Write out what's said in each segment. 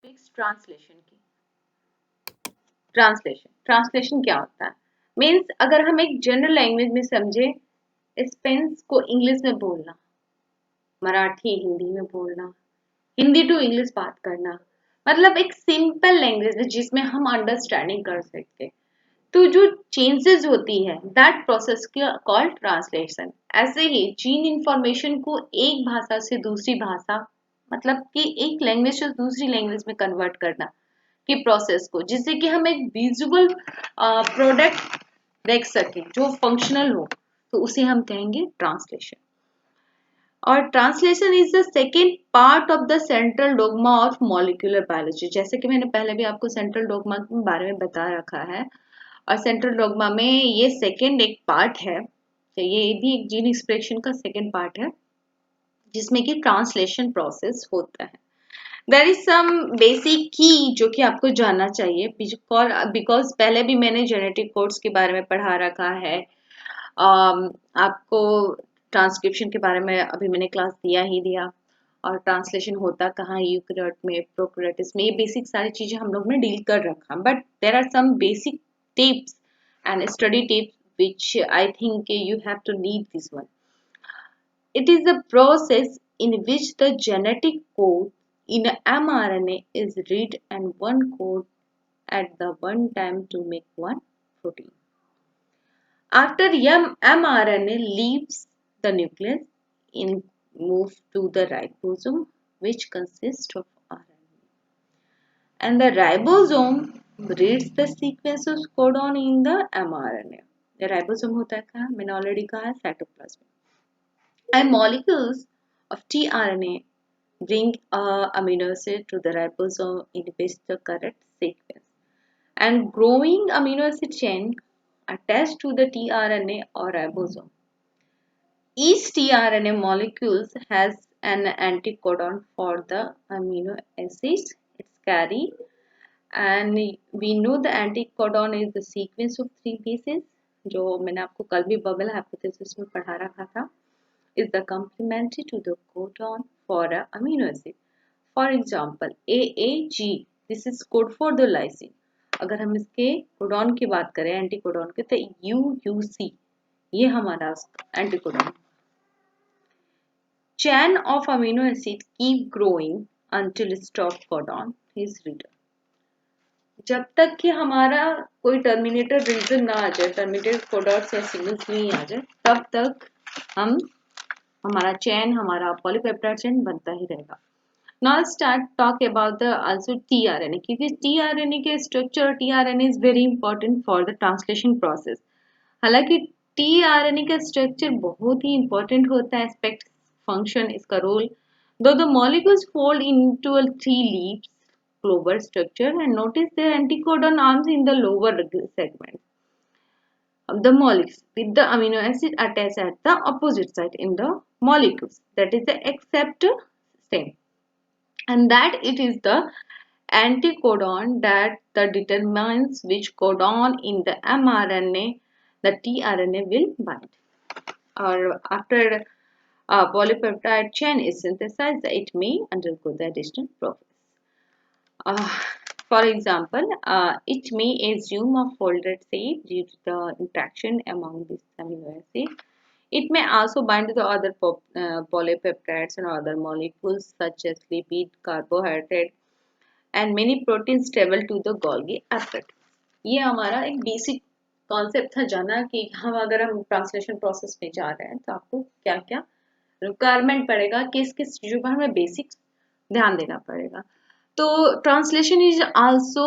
Next translation की। Translation क्या होता है? मीन्स अगर हम एक जनरल लैंग्वेज में समझे, स्पेंस को इंग्लिश में बोलना, मराठी हिंदी में बोलना, हिंदी टू इंग्लिश बात करना, मतलब एक सिंपल लैंग्वेज में जिसमें हम अंडरस्टैंडिंग कर सकते। तो जो चेंजेस होती है दैट प्रोसेस कॉल्ड ट्रांसलेशन। ऐसे ही जीन इंफॉर्मेशन को एक भाषा से दूसरी भाषा, मतलब कि एक लैंग्वेज से दूसरी लैंग्वेज में कन्वर्ट करना की प्रोसेस को, जिससे कि हम एक विजुअल प्रोडक्ट देख सकें जो फंक्शनल हो, तो उसे हम कहेंगे ट्रांसलेशन। और translation is the second part of the central dogma of molecular biology. जैसे कि मैंने पहले भी आपको सेंट्रल डोगमा के बारे में बता रखा है, और सेंट्रल डोगमा में ये सेकेंड एक पार्ट है, तो ये भी एक जीन एक्सप्रेशन का सेकेंड पार्ट है जिसमें कि ट्रांसलेशन प्रोसेस होता है। देयर इज सम बेसिक की जो कि आपको जानना चाहिए, बिकॉज पहले भी मैंने जेनेटिक कोड्स के बारे में पढ़ा रखा है। आपको ट्रांसक्रिप्शन के बारे में अभी मैंने क्लास दिया ही दिया, और ट्रांसलेशन होता कहाँ, यूकैरियोट में, प्रोकैरियोट्स में, ये बेसिक सारी चीजें हम लोग ने डील कर रखा। But there are some basic tips and study tips which I think you have to need this one. It is a process in which the genetic code in a mRNA is read and one code at the one time to make one protein. After mRNA leaves the nucleus, it moves to the ribosome, which consists of RNA. And the ribosome reads the sequence of codon in the mRNA. The ribosome होता है क्या? मैंने already कहा है cytoplasm. And molecules of tRNA bring a amino acid to the ribosome in which the correct sequence and growing amino acid chain attached to the tRNA or ribosome. Each tRNA molecule has an anticodon for the amino acids it's carry, and we know the anticodon is the sequence of 3 bases, जो मैंने आपको कल भी bubble hypothesis में पढ़ा रखा था, is the complementary to the codon for a amino acid. For example, AAG, this is code for the lysine. अगर हम इसके कोडॉन की बात करें, एंटी कोडॉन के, तो UUC ये हमारा anti codon. Chain of amino acid keep growing until stop codon is written. जब तक कि हमारा कोई टर्मिनेटर रीजन ना आ जाए, टर्मिनेटेड कोडॉन्स या सिग्नल्स नहीं आ जाए, तब तक हमारा चेन, हमारा पॉलीपेप्टाइड चेन बनता ही रहेगा। Now start talk about the also tRNA, क्योंकि tRNA के structure, tRNA is very important for the translation process. हालांकि tRNA का स्ट्रक्चर बहुत ही important होता है, एस्पेक्ट फंक्शन इसका role, though the molecules fold into a 3 leaves clover structure and notice their anticodon arms in the lower segment of the molecules with the amino acid attached at the opposite side in the molecules, that is the accept same, and that it is the anticodon that determines which codon in the mRNA the tRNA will bind. Or after a polypeptide chain is synthesized, it may undergo the additional process. For example, it may assume a folded shape due to the interaction among these amino acids. It may also bind to the other polypeptides and other molecules such as lipid, carbohydrate, and many proteins travel to the Golgi apparatus. ये हमारा एक basic concept था जाना कि अगर हम translation process में जा रहे हैं तो आपको क्या क्या रिक्वायरमेंट पड़ेगा, किस किस चीज़ों पर हमें बेसिक ध्यान देना पड़ेगा। तो translation is also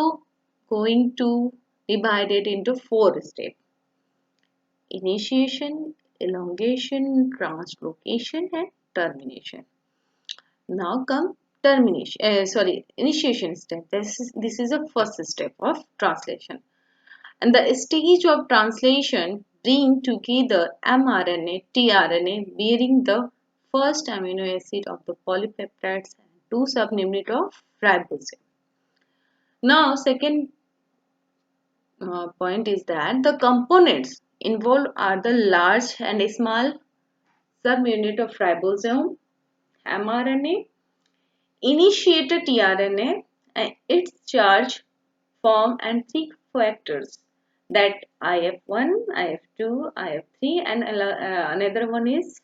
going two divided into 4 step: initiation, elongation, translocation and termination. Now come initiation step. This is the first step of translation, and the stage of translation bring together mRNA, tRNA bearing the first amino acid of the polypeptides and 2 subunit of ribosome. Now second point is that the components involved are the large and small subunit of ribosome, mRNA, initiator tRNA its charge, form, and three factors, that IF1, IF2, IF3, and another one is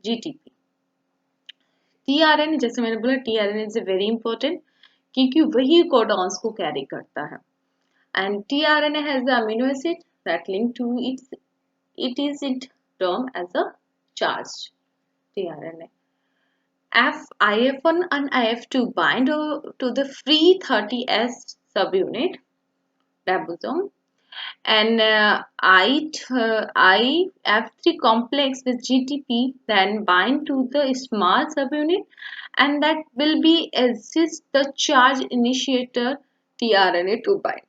GTP. TRN, जैसे मैंने बोला, TRN is very important क्योंकि वही codons को carry करता है. And tRNA has the amino acid that link to it is it termed as a charged tRNA. IF1 and IF2 bind to the free 30S subunit ribosome, and IF3 complex with GTP then bind to the small subunit, and that will be assist the charge initiator tRNA to bind.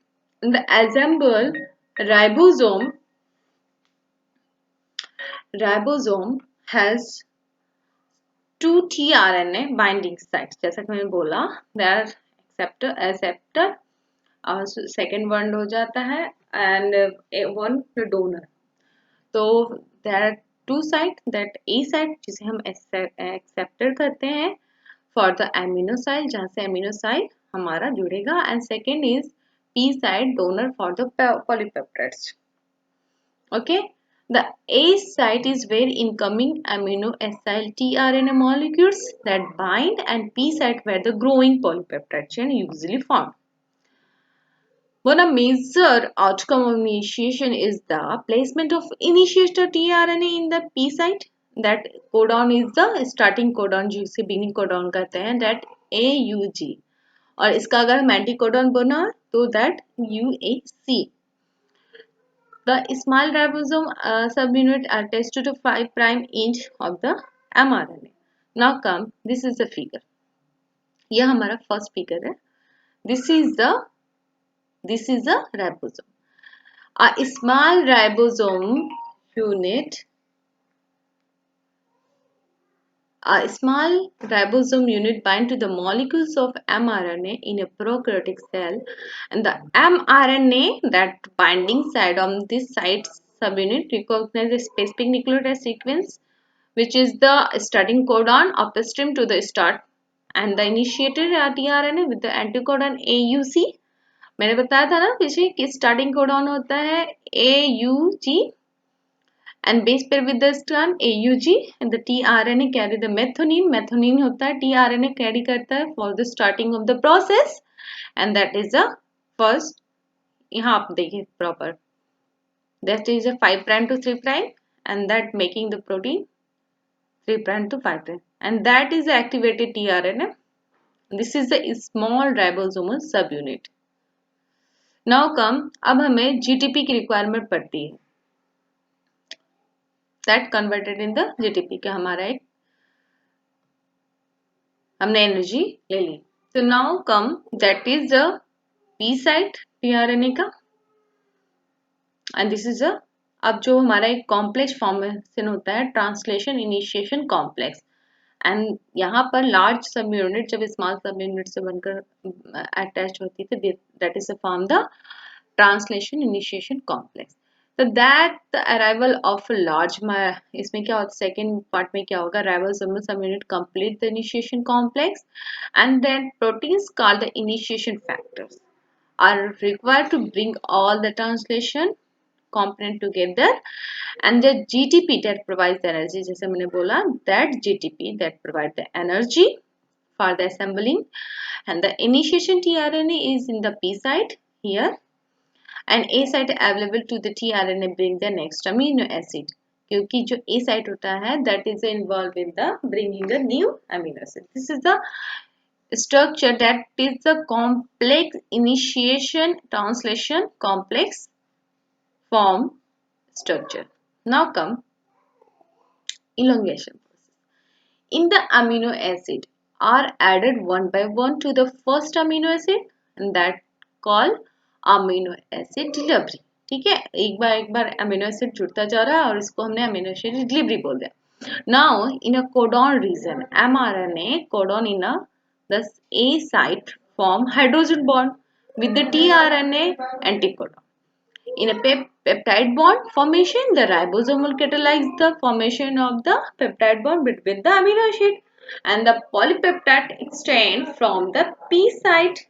In the assembled ribosome has two tRNA binding sites. जैसा कि मैंने बोला, there are acceptor और second one हो जाता है and one donor. तो there are two sites, that A site जिसे हम acceptor कहते हैं for the amino site, जहाँ से amino site हमारा जुड़ेगा, and second is P site, donor for the polypeptides. Okay, the A site is where incoming amino acyl tRNA molecules that bind, and P site where the growing polypeptide chain usually formed. One major outcome of initiation is the placement of initiator tRNA in the P site. That codon is the starting codon, जिसे beginning codon कहते हैं, that AUG. और इसका अगर हम anticodon बना तो that UAC. The small ribosome subunit attached to the 5' end of the mRNA. Now come, this is the figure. यह हमारा first figure है. This is the ribosome. A small ribosome unit. A small ribosome unit binds to the molecules of mRNA in a prokaryotic cell, and the mRNA, that binding site on this site subunit, recognizes a specific nucleotide sequence, which is the starting codon upstream to the start, and the initiator tRNA with the anticodon AUC. मैंने बताया था ना पीछे कि starting codon होता है AUG and base pair with the strand AUG, and the tRNA carry the methionine होता है tRNA carry करता है for the starting of the process, and that is the first. यहाँ आप देखिए proper, that is a 5' to 3', and that making the protein 3' to 5', and that is the activated tRNA. This is the small ribosomal subunit. Now come, अब हमें GTP की requirement पड़ती है, that converted in the GTP का हमारा एक हमने energy ले ली. तो now come, that is the P site tRNA का, एंड दिस इज अब जो हमारा एक कॉम्प्लेक्स फॉर्मेशन होता है, ट्रांसलेशन इनिशिएशन कॉम्प्लेक्स, एंड यहाँ पर लार्ज सब यूनिट जब स्मॉल सब यूनिट से बनकर अटैच होती थी, that is form the translation initiation complex. So that the arrival of a large, इसमें क्या होता है, सेकेंड पार्ट में क्या होगा, ribosomal subunit complete the initiation complex, and then proteins called the initiation factors are required to bring all the translation component together, and the GTP that provides the energy, जैसे मैंने बोला, that GTP that provides the energy for the assembling, and the initiation tRNA is in the P site here, and A site available to the tRNA bring the next amino acid, क्योंकि जो A site होता है that is involved in the bringing the new amino acid. This is the structure, that is the complex initiation translation complex form structure. Now come elongation process. In the amino acid are added one by one to the first amino acid, and that called amino acid delivery. ठीक है, एक बार amino acid जुड़ता जा रहा है और इसको हमने अमीनो एसिड डिलीवरी बोल दिया. Now in a codon region, mRNA codon in the A site form hydrogen bond with the tRNA anticodon. In a peptide bond formation, the ribosome will catalyze the formation of the peptide bond between the amino acid, and the polypeptide extend from the P site